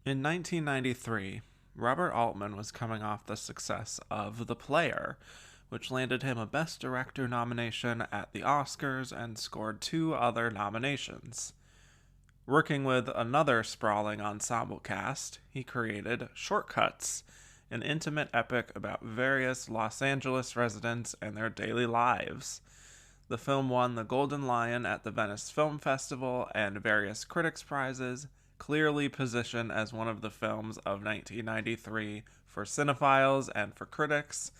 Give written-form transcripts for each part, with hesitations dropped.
In 1993, Robert Altman was coming off the success of The Player, which landed him a Best Director nomination at the Oscars and scored two other nominations. Working with another sprawling ensemble cast, he created Shortcuts, an intimate epic about various Los Angeles residents and their daily lives. The film won the Golden Lion at the Venice Film Festival and various critics' prizes, clearly positioned as one of the films of 1993 for cinephiles and for critics.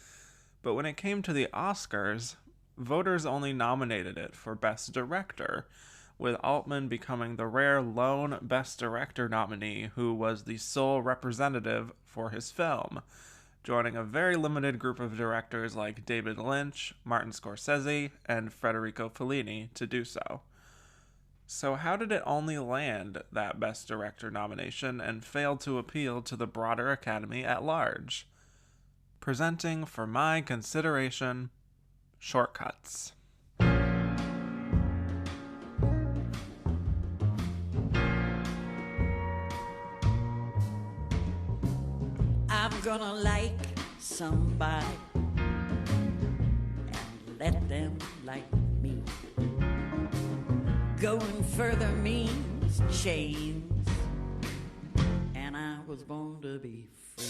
But when it came to the Oscars, voters only nominated it for Best Director, with Altman becoming the rare lone Best Director nominee who was the sole representative for his film, joining a very limited group of directors like David Lynch, Martin Scorsese, and Federico Fellini to do so. So, how did it only land that Best Director nomination and fail to appeal to the broader Academy at large? Presenting for my consideration, Shortcuts. I'm gonna like somebody and let them like me. Going further means chains, and I was born to be free.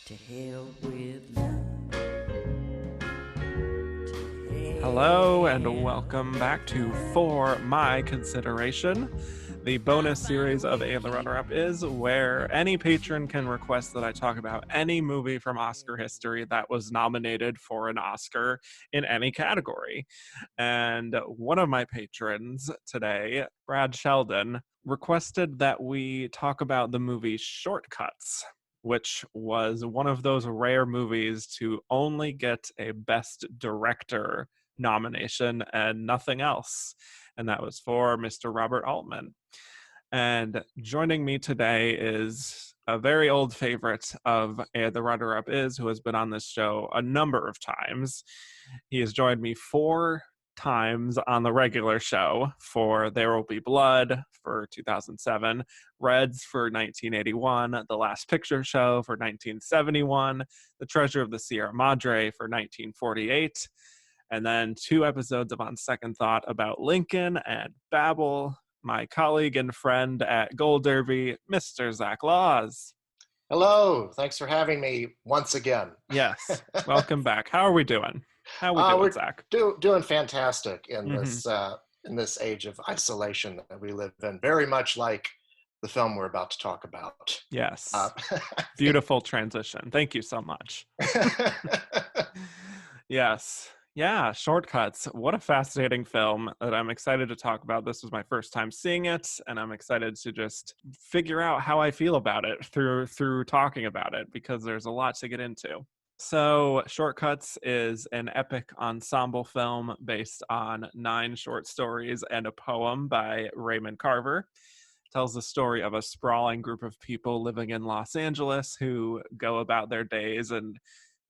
To hell with love. Hello, and welcome back to For My Consideration, the bonus series of And the Runner-Up Is, where any patron can request that I talk about any movie from Oscar history that was nominated for an Oscar in any category. And one of my patrons today, Brad Sheldon, requested that we talk about the movie Shortcuts, which was one of those rare movies to only get a Best Director nomination and nothing else. And that was for Mr. Robert Altman. And joining me today is a very old favorite of The Runner-Up Is, who has been on this show a number of times. He has joined me 4 times on the regular show for There Will Be Blood for 2007, Reds for 1981, The Last Picture Show for 1971, The Treasure of the Sierra Madre for 1948, and then 2 episodes of On Second Thought about Lincoln and Babel. My colleague and friend at Gold Derby, Mr. Zach Laws. Hello, thanks for having me once again. Yes, welcome back. How are we doing? How are we doing, We're Zach? doing fantastic in this age of isolation that we live in. Very much like the film we're about to talk about. Yes, beautiful transition. Thank you so much. Yes. Yeah, Shortcuts. What a fascinating film that I'm excited to talk about. This was my first time seeing it, and I'm excited to just figure out how I feel about it through talking about it, because there's a lot to get into. So, Shortcuts is an epic ensemble film based on 9 short stories and a poem by Raymond Carver. It tells the story of a sprawling group of people living in Los Angeles who go about their days and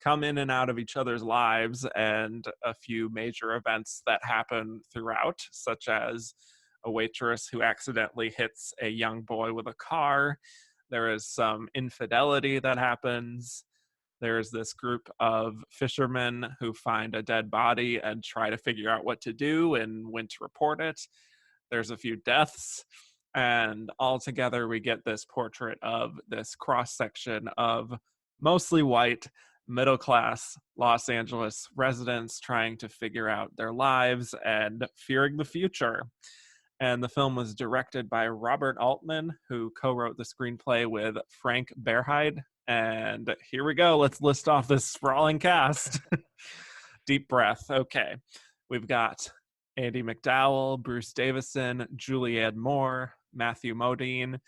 come in and out of each other's lives, and a few major events that happen throughout, such as a waitress who accidentally hits a young boy with a car. There is some infidelity that happens. There's this group of fishermen who find a dead body and try to figure out what to do and when to report it. There's a few deaths. And altogether, we get this portrait of this cross-section of mostly white, middle-class Los Angeles residents trying to figure out their lives and fearing the future. And the film was directed by Robert Altman, who co-wrote the screenplay with Frank Behrheide. And here we go. Let's list off this sprawling cast. Deep breath. Okay. We've got Andy McDowell, Bruce Davison, Julianne Moore, Matthew Modine,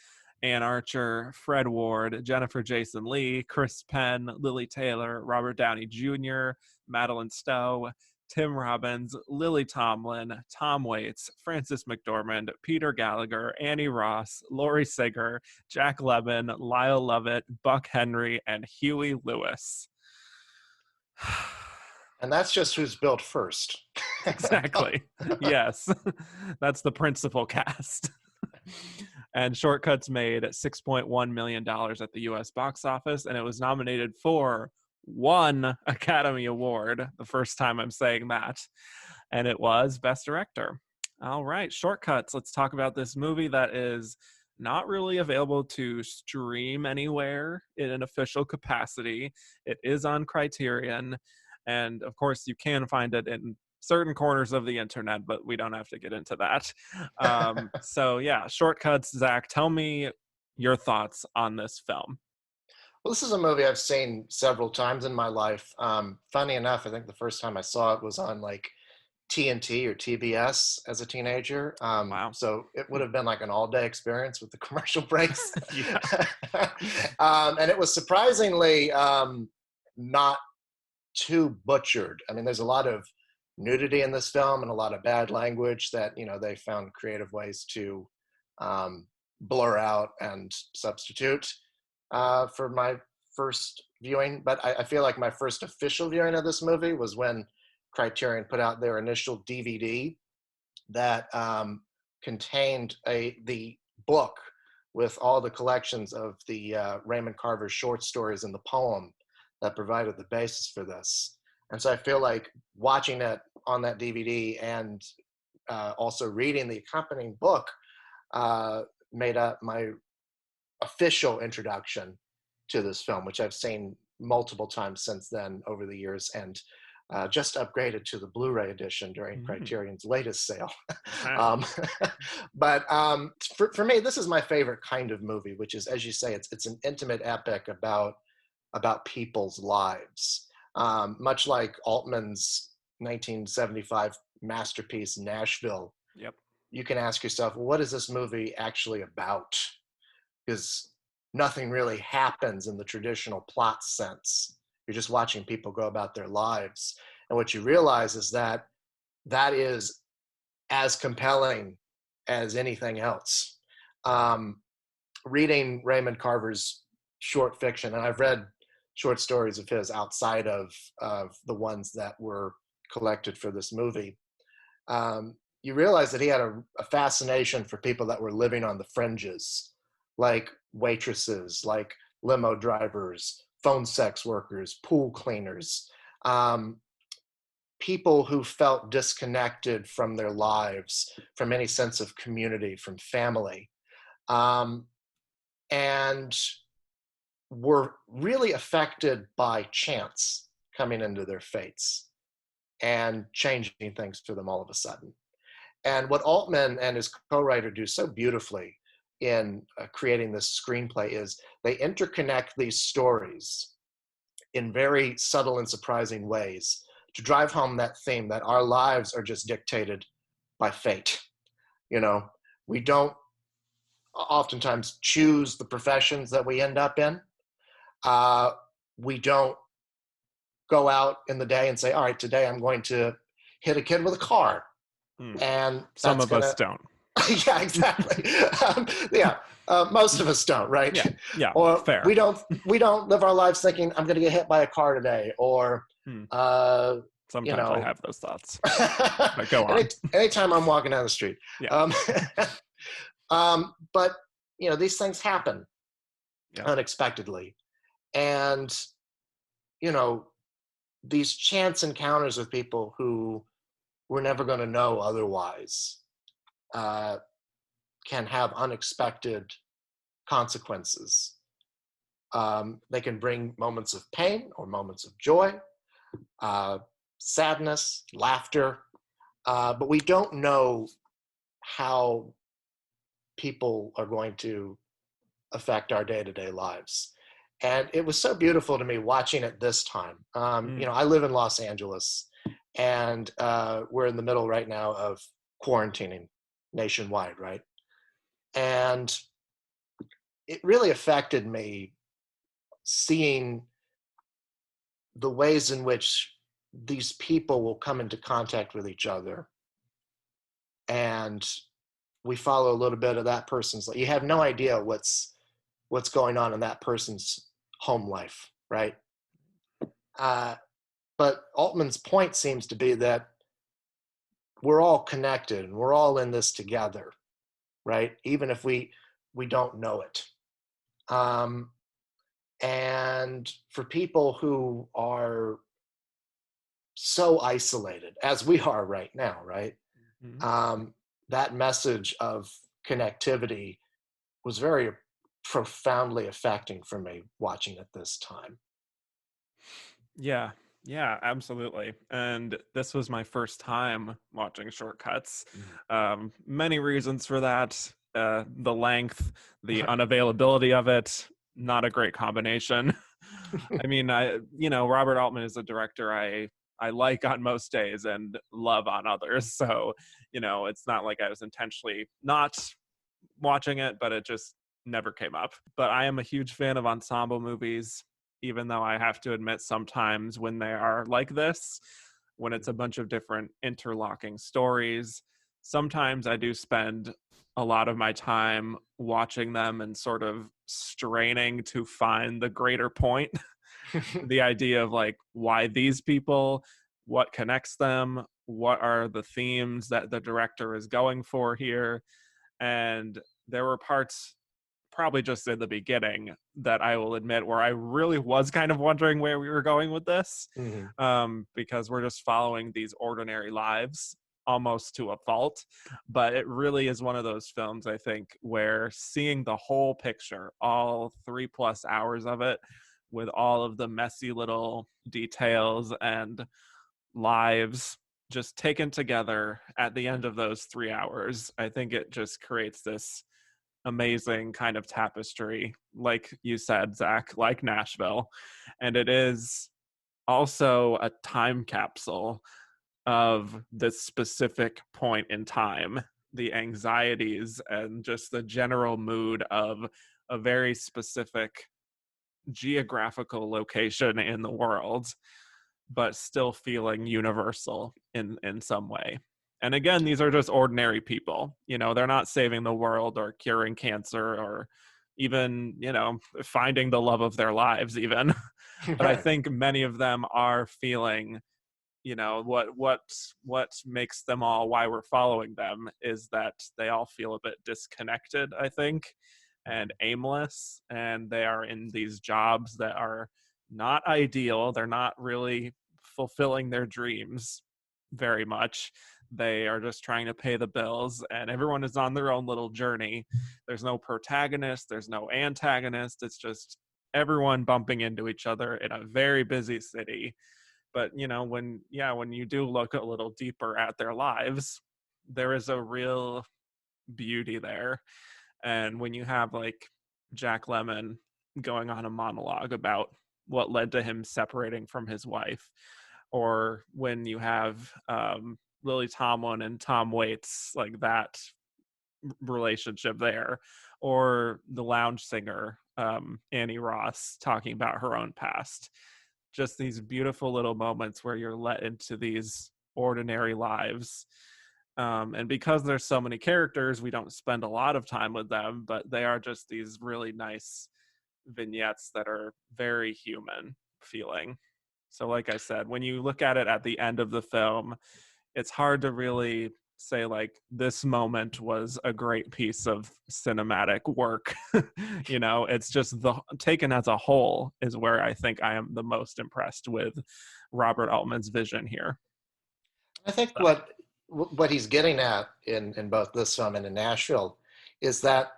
Ann Archer, Fred Ward, Jennifer Jason Leigh, Chris Penn, Lily Taylor, Robert Downey Jr., Madeline Stowe, Tim Robbins, Lily Tomlin, Tom Waits, Frances McDormand, Peter Gallagher, Annie Ross, Laurie Sager, Jack Lemmon, Lyle Lovett, Buck Henry, and Huey Lewis. And that's just who's built first. Exactly. Yes. That's the principal cast. And Shortcuts made $6.1 million at the US box office, and it was nominated for one Academy Award, the first time I'm saying that, and it was Best Director. All right, Shortcuts. Let's talk about this movie that is not really available to stream anywhere in an official capacity. It is on Criterion, and of course, you can find it in certain corners of the internet, but we don't have to get into that. So yeah, Shortcuts. Zach, tell me your thoughts on this film. Well, this is a movie I've seen several times in my life. Funny enough, I think the first time I saw it was on like TNT or TBS as a teenager. Wow. So it would have been like an all-day experience with the commercial breaks. Yeah. And it was surprisingly not too butchered. I mean, there's a lot of nudity in this film and a lot of bad language that, you know, they found creative ways to blur out and substitute for my first viewing. But I feel like my first official viewing of this movie was when Criterion put out their initial DVD that contained the book with all the collections of the Raymond Carver's short stories and the poem that provided the basis for this. And so I feel like watching it on that DVD and also reading the accompanying book made up my official introduction to this film, which I've seen multiple times since then over the years, and just upgraded to the Blu-ray edition during Criterion's latest sale. But for me, this is my favorite kind of movie, which is, as you say, it's an intimate epic about people's lives. Much like Altman's 1975 masterpiece, Nashville. Yep. You can ask yourself, well, what is this movie actually about? Because nothing really happens in the traditional plot sense. You're just watching people go about their lives. And what you realize is that that is as compelling as anything else. Reading Raymond Carver's short fiction, and I've read short stories of his outside of the ones that were collected for this movie, you realize that he had a fascination for people that were living on the fringes, like waitresses, like limo drivers, phone sex workers, pool cleaners, people who felt disconnected from their lives, from any sense of community, from family, and were really affected by chance coming into their fates and changing things for them all of a sudden. And what Altman and his co-writer do so beautifully in creating this screenplay is they interconnect these stories in very subtle and surprising ways to drive home that theme that our lives are just dictated by fate. You know, we don't oftentimes choose the professions that we end up in. We don't go out in the day and say, all right, today I'm going to hit a kid with a car. And some of us don't. Yeah, exactly. Most of us don't, right? Yeah, or fair. We don't live our lives thinking I'm going to get hit by a car today, or sometimes I have those thoughts. But go on. Anytime I'm walking down the street. Yeah. But these things happen unexpectedly, and these chance encounters with people who we're never going to know otherwise can have unexpected consequences. They can bring moments of pain or moments of joy, sadness, laughter, but we don't know how people are going to affect our day-to-day lives. And it was so beautiful to me watching it this time. I live in Los Angeles, and we're in the middle right now of quarantining nationwide, right? And it really affected me seeing the ways in which these people will come into contact with each other. And we follow a little bit of that person's life. You have no idea what's going on in that person's home life, right? But Altman's point seems to be that we're all connected and we're all in this together, right? Even if we we don't know it. Um, and for people who are so isolated as we are right now, right? Mhm. Um, that message of connectivity was very profoundly affecting for me watching it this time. Yeah, yeah, absolutely. And this was my first time watching Shortcuts. Mhm. Many reasons for that. The length, the unavailability of it, not a great combination. I mean, Robert Altman is a director I like on most days and love on others. So, it's not like I was intentionally not watching it, but it just never came up. But I am a huge fan of ensemble movies, even though I have to admit sometimes when they are like this, when it's a bunch of different interlocking stories, sometimes I do spend a lot of my time watching them and sort of straining to find the greater point. The idea of like why these people, what connects them, what are the themes that the director is going for here. And there were parts probably just in the beginning that I will admit where I really was kind of wondering where we were going with this, Mhm. because we're just following these ordinary lives almost to a fault. But it really is one of those films, I think, where seeing the whole picture, all 3+ hours of it, with all of the messy little details and lives just taken together at the end of those 3 hours, I think it just creates this amazing kind of tapestry, like you said, Zach, like Nashville. And it is also a time capsule of this specific point in time, the anxieties and just the general mood of a very specific geographical location in the world, but still feeling universal in some way. And again, these are just ordinary people. They're not saving the world or curing cancer or even, finding the love of their lives even. But I Right. think many of them are feeling, what makes them all, why we're following them, is that they all feel a bit disconnected, I think, and aimless, and they are in these jobs that are not ideal. They're not really fulfilling their dreams very much. They are just trying to pay the bills, and everyone is on their own little journey. There's no protagonist, there's no antagonist. It's just everyone bumping into each other in a very busy city. But when you do look a little deeper at their lives, there is a real beauty there. And when you have like Jack Lemmon going on a monologue about what led to him separating from his wife, or when you have Lily Tomlin and Tom Waits, like that relationship there, or the lounge singer Annie Ross talking about her own past, just these beautiful little moments where you're let into these ordinary lives. And because there's so many characters, we don't spend a lot of time with them, but they are just these really nice vignettes that are very human feeling. So like I said, when you look at it at the end of the film, it's hard to really say like this moment was a great piece of cinematic work. It's just the taken as a whole is where I think I am the most impressed with Robert Altman's vision here. I think So, what he's getting at in both this film and in Nashville is that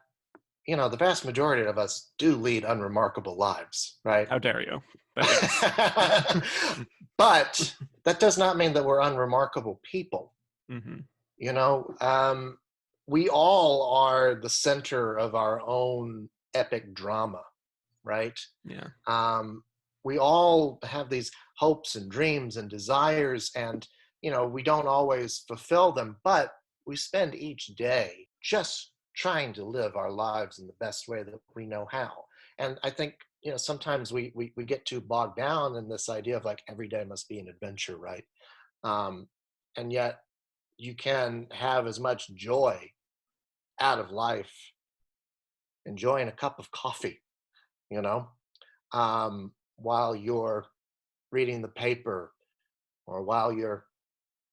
the vast majority of us do lead unremarkable lives, right? how dare you? But yes. But that does not mean that we're unremarkable people. Hmm. You know, we all are the center of our own epic drama, right? Yeah. Um, we all have these hopes and dreams and desires, and we don't always fulfill them, but we spend each day just trying to live our lives in the best way that we know how. And I think sometimes we get too bogged down in this idea of like every day must be an adventure, right? Um, and yet you can have as much joy out of life enjoying a cup of coffee, you know, while you're reading the paper or while you're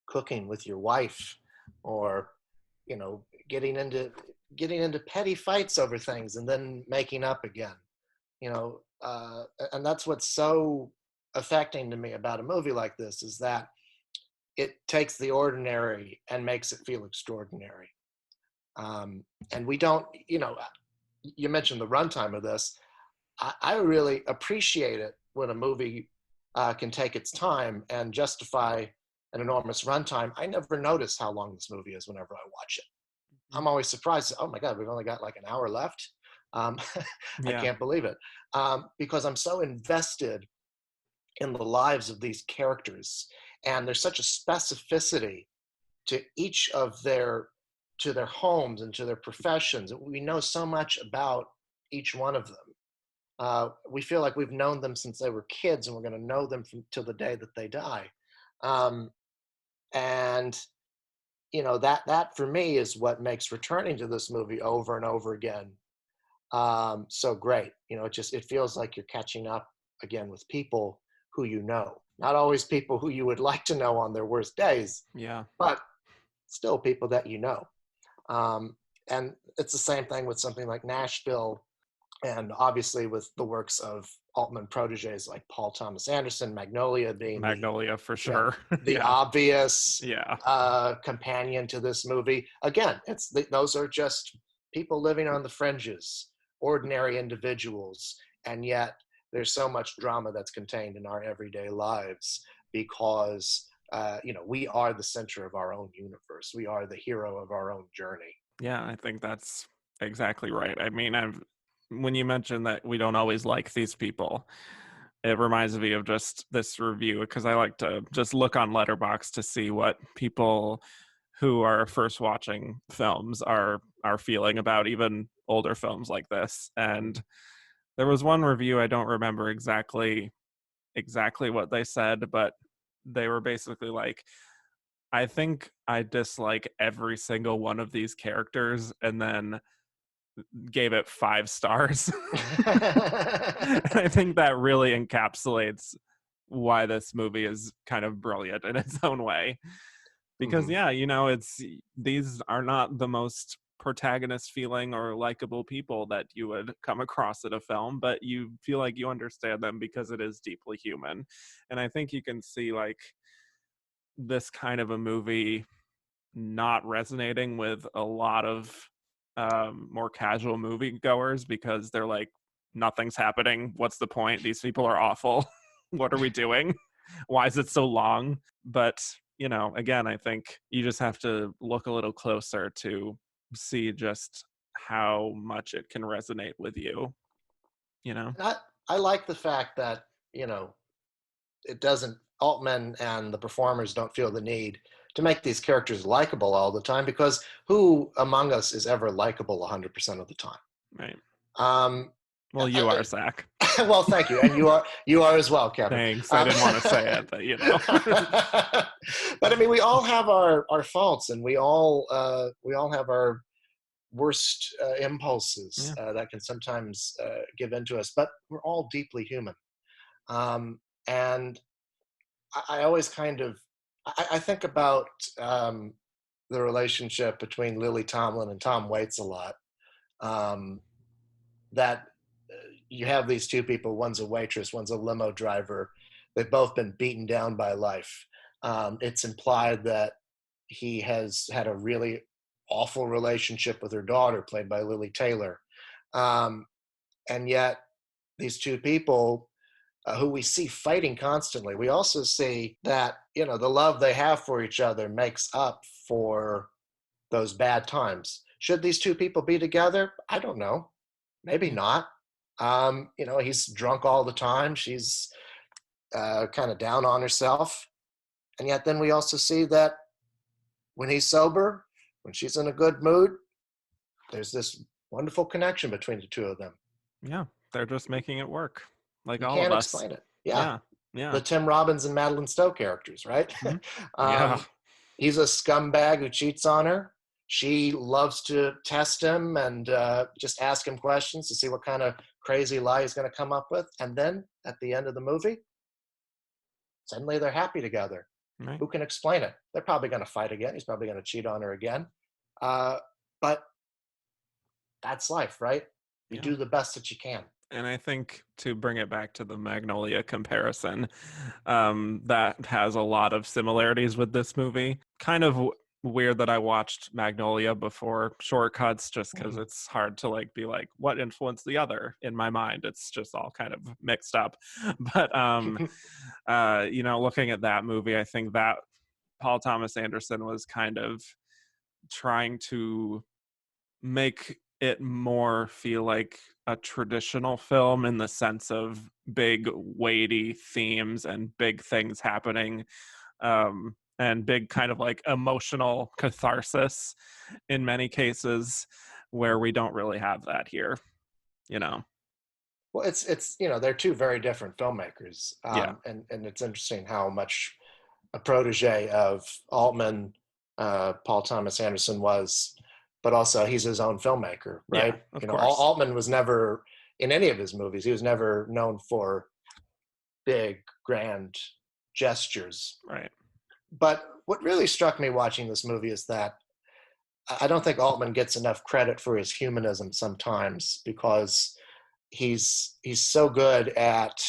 cooking with your wife or, getting into getting into petty fights over things and then making up again. And that's what's so affecting to me about a movie like this, is that it takes the ordinary and makes it feel extraordinary. And we don't, you mentioned the runtime of this. I really appreciate it when a movie can take its time and justify an enormous runtime. I never notice how long this movie is whenever I watch it. I'm always surprised. Oh my God, we've only got like an hour left. Um, I Yeah. can't believe it, because I'm so invested in the lives of these characters, and there's such a specificity to each of to their homes and to their professions. We know so much about each one of them. We feel like we've known them since they were kids, and we're going to know them till the day that they die. Um, and that for me is what makes returning to this movie over and over again so great. It feels like you're catching up again with people who not always people who you would like to know on their worst days, Yeah. but still people that you know. And it's the same thing with something like Nashville, and obviously with the works of Altman proteges like Paul Thomas Anderson, Magnolia being Magnolia for sure. the Yeah. obvious Yeah. companion to this movie. Again, those are just people living on the fringes, ordinary individuals, and yet there's so much drama that's contained in our everyday lives because we are the center of our own universe. We are the hero of our own journey. Yeah, I think that's exactly right. I mean, when you mentioned that we don't always like these people, it reminds me of just this review, because I like to just look on Letterboxd to see what people who are first watching films are feeling about even older films like this. And there was one review, I don't remember exactly what they said, but they were basically like, I think I dislike every single one of these characters, and then gave it 5 stars. And I think that really encapsulates why this movie is kind of brilliant in its own way. Because it's these are not the most protagonist feeling or likable people that you would come across in a film, but you feel like you understand them because it is deeply human. And I think you can see like this kind of a movie not resonating with a lot of more casual moviegoers, because they're like, nothing's happening. What's the point? These people are awful. What are we doing? Why is it so long? But, again, I think you just have to look a little closer to see just how much it can resonate with you, I like the fact that, it doesn't, Altman and the performers don't feel the need to make these characters likable all the time, because who among us is ever likable 100% of the time? Right. Um, Well, you are, Zach. well, thank you. And you are as well, Kevin. Thanks. I didn't want to say it, but But I mean, we all have our faults, and we all have our worst impulses that can sometimes give into us, but we're all deeply human. And I always kind of, I think about the relationship between Lily Tomlin and Tom Waits a lot. That you have these two people, one's a waitress, one's a limo driver. They've both been beaten down by life. It's implied that he has had a really awful relationship with her daughter, played by Lily Taylor. And yet these two people who we see fighting constantly, we also see that, the love they have for each other makes up for those bad times. Should these two people be together? I don't know. Maybe not. He's drunk all the time. She's kind of down on herself. And yet then we also see that when he's sober, when she's in a good mood, there's this wonderful connection between the two of them. Yeah, they're just making it work, like you all can't of us. Explain it. Yeah. The Tim Robbins and Madeline Stowe characters, right? Mm-hmm. He's a scumbag who cheats on her. She loves to test him and just ask him questions to see what kind of crazy lie he's going to come up with. And then at the end of the movie, suddenly they're happy together. Right. Who can explain it? They're probably going to fight again. He's probably going to cheat on her again. But that's life, right? You Yeah. do the best that you can. And I think to bring it back to the Magnolia comparison, that has a lot of similarities with this movie. Kind of weird that I watched Magnolia before Shortcuts, just because Mhm. it's hard to like be like what influenced the other in my mind. It's just all kind of mixed up. But looking at that movie, I think that Paul Thomas Anderson was kind of trying to make it more feel like a traditional film in the sense of big weighty themes and big things happening, and big kind of like emotional catharsis in many cases, where we don't really have that here, you know. Well, it's they're two very different filmmakers, Yeah. and it's interesting how much a protege of Altman, Paul Thomas Anderson was, but also he's his own filmmaker, Yeah, right? of course. Altman was never in any of his movies. He was never known for big, grand gestures. Right. But what really struck me watching this movie is that I don't think Altman gets enough credit for his humanism sometimes, because he's so good at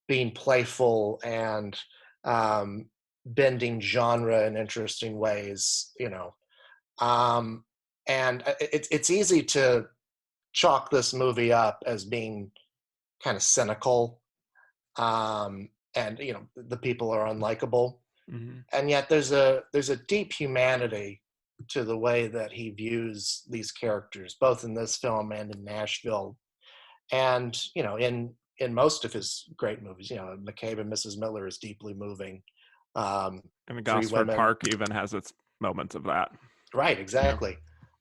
being playful and um, bending genre in interesting ways, um, and it's easy to chalk this movie up as being kind of cynical, and the people are unlikable, Hmm. and yet there's a deep humanity to the way that he views these characters, both in this film and in Nashville, and in most of his great movies. McCabe and Mrs. Miller is deeply moving. um, And Three Gosford Women, Park even has its moments of that. right? Yeah. Exactly.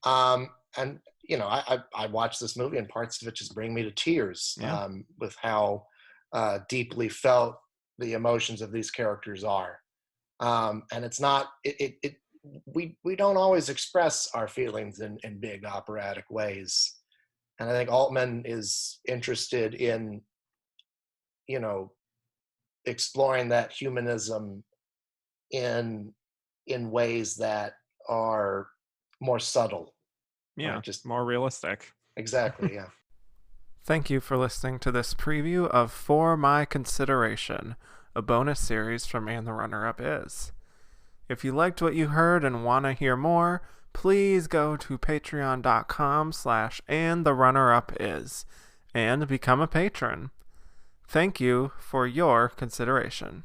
And I watched this movie, and parts of it just bring me to tears, Yeah. with how deeply felt the emotions of these characters are. And it's not it we don't always express our feelings in big operatic ways, and I think Altman is interested in you know exploring that humanism in ways that are more subtle, Yeah, right? Just more realistic. exactly, yeah. Thank you for listening to this preview of For My Consideration, a bonus series from And the Runner Up Is. If you liked what you heard and want to hear more, please go to patreon.com/andtherunnerupis and become a patron. Thank you for your consideration.